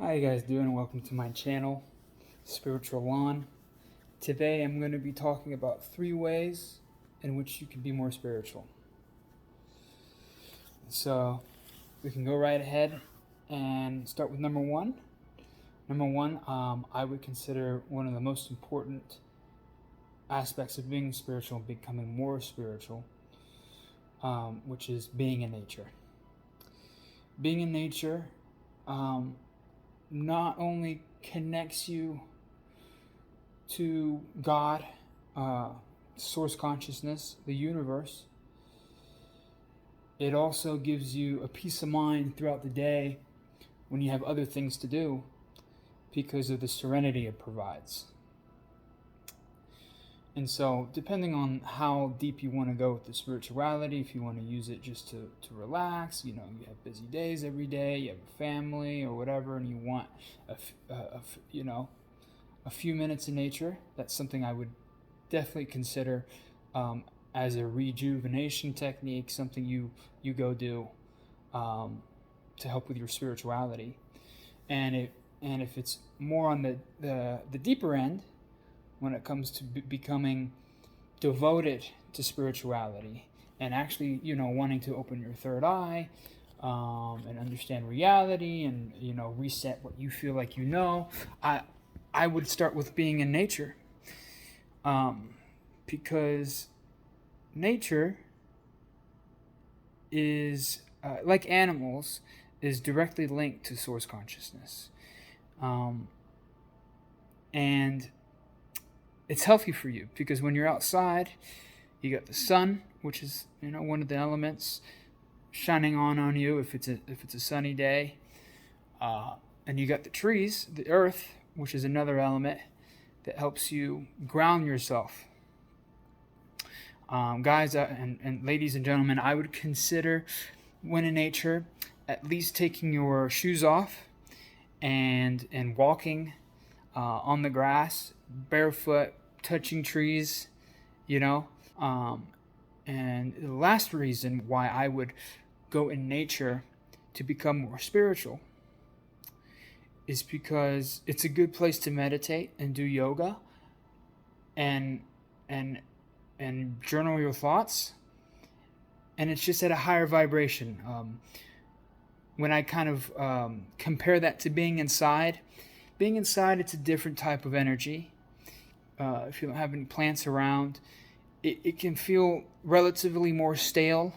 How you guys doing? Welcome to my channel, Spiritual Lawn. Today I'm going to be talking about 3 ways in which you can be more spiritual. So we can go right ahead and start with number 1. Number 1, I would consider one of the most important aspects of being spiritual and becoming more spiritual, which is being in nature. Being in nature not only connects you to God, source consciousness, the universe, it also gives you a peace of mind throughout the day when you have other things to do because of the serenity it provides. And so, depending on how deep you want to go with the spirituality, if you want to use it just to relax, you have busy days every day, you have a family or whatever, and you want a few minutes in nature, that's something I would definitely consider as a rejuvenation technique, something you go do to help with your spirituality. And if it's more on the deeper end, when it comes to becoming devoted to spirituality and actually, wanting to open your third eye and understand reality and, reset what you feel like I would start with being in nature, because nature is, like animals, is directly linked to source consciousness. And it's healthy for you because when you're outside, you got the sun, which is one of the elements shining on you if it's a sunny day, and you got the trees, the earth, which is another element that helps you ground yourself. Guys and ladies and gentlemen, I would consider when in nature at least taking your shoes off and walking on the grass, barefoot, touching trees, and the last reason why I would go in nature to become more spiritual is because it's a good place to meditate and do yoga and journal your thoughts, and it's just at a higher vibration. When I kind of compare that to being inside, it's a different type of energy. If you don't have any plants around, it can feel relatively more stale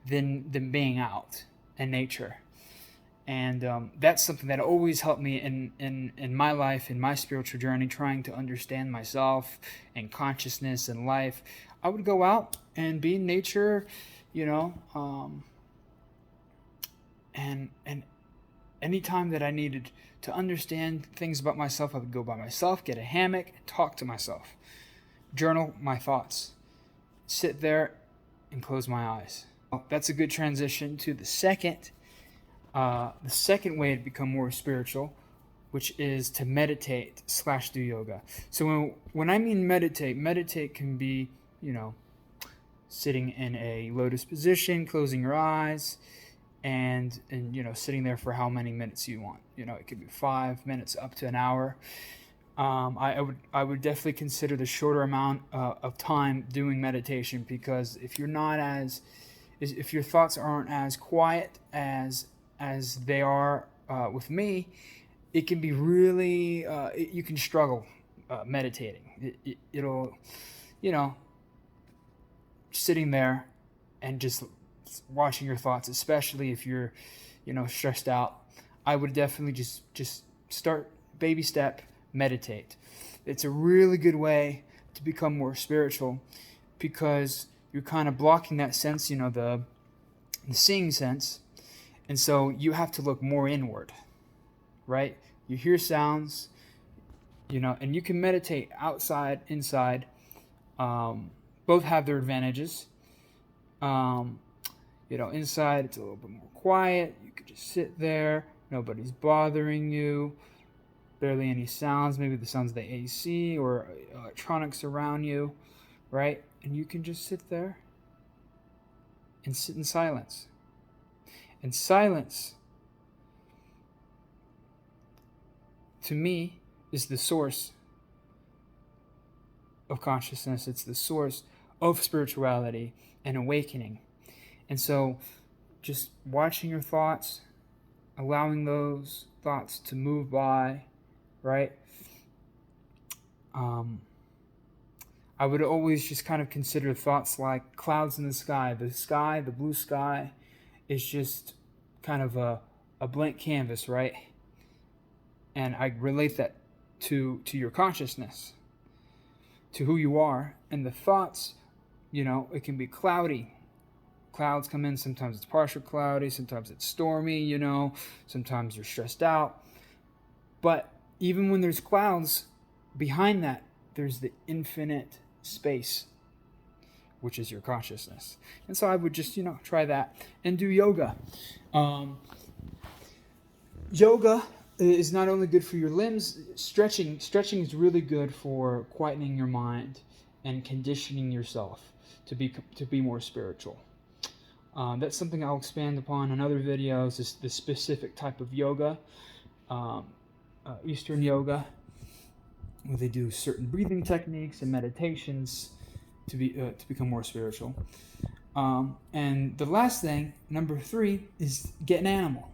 than being out in nature. And that's something that always helped me in my life, in my spiritual journey, trying to understand myself and consciousness and life. I would go out and be in nature, and anytime that I needed to understand things about myself, I would go by myself, get a hammock, and talk to myself, journal my thoughts, sit there and close my eyes. Well, that's a good transition to the second way to become more spiritual, which is to meditate / do yoga. So when I mean meditate can be, sitting in a lotus position, closing your eyes, and sitting there for how many minutes you want. It could be 5 minutes up to an hour. I would definitely consider the shorter amount of time doing meditation, because if your thoughts aren't as quiet as they are with me, it can be really you can struggle meditating. It'll sitting there and just watching your thoughts, especially if you're stressed out, I would definitely just start baby step, meditate. It's a really good way to become more spiritual, because you're kind of blocking that sense, the seeing sense, and so you have to look more inward, right? You hear sounds, and you can meditate outside, inside. Both have their advantages. Inside it's a little bit more quiet. You could just sit there. Nobody's bothering you. Barely any sounds. Maybe the sounds of the AC or electronics around you, right? And you can just sit there and sit in silence. And silence to me, is the source of consciousness. It's the source of spirituality and awakening. And so just watching your thoughts, allowing those thoughts to move by, right? I would always just kind of consider thoughts like clouds in the sky. The sky, the blue sky, is just kind of a blank canvas, right? And I relate that to your consciousness, to who you are. And the thoughts, it can be cloudy. Clouds come in, sometimes it's partial cloudy, sometimes it's stormy, sometimes you're stressed out. But even when there's clouds, behind that, there's the infinite space, which is your consciousness. And so I would just, try that and do yoga. Yoga is not only good for your limbs, stretching is really good for quietening your mind and conditioning yourself to be more spiritual. That's something I'll expand upon in other videos, is the specific type of yoga, Eastern yoga, where they do certain breathing techniques and meditations to become more spiritual. And the last thing, number 3, is get an animal.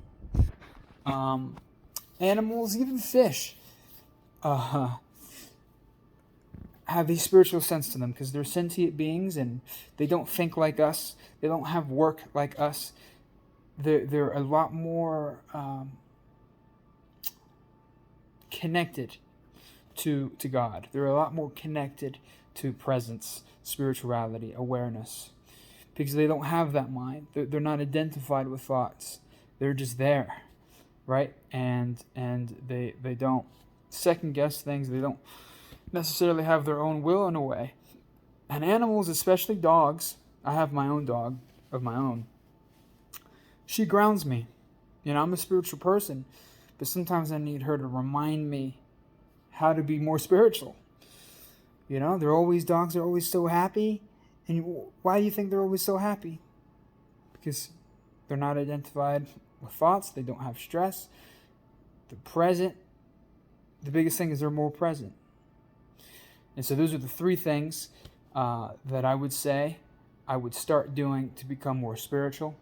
Animals, even fish, have a spiritual sense to them because they're sentient beings and they don't think like us. They don't have work like us. They're a lot more connected to God. They're a lot more connected to presence, spirituality, awareness, because they don't have that mind. They're not identified with thoughts. They're just there, right? And they don't second guess things. They don't necessarily have their own will in a way. And animals, especially dogs, I have my own dog of my own. She grounds me. I'm a spiritual person, but sometimes I need her to remind me how to be more spiritual. Dogs are always so happy. And why do you think they're always so happy? Because they're not identified with thoughts. They don't have stress. They're present. The biggest thing is they're more present. And so those are the 3 things that I would say I would start doing to become more spiritual.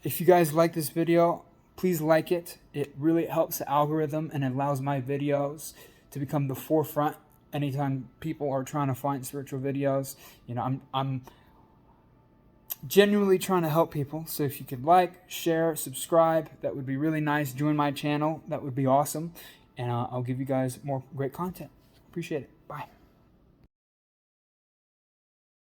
If you guys like this video, please like it. It really helps the algorithm and allows my videos to become the forefront anytime people are trying to find spiritual videos. I'm genuinely trying to help people. So if you could like, share, subscribe, that would be really nice. Join my channel. That would be awesome. And I'll give you guys more great content. Appreciate it. Bye.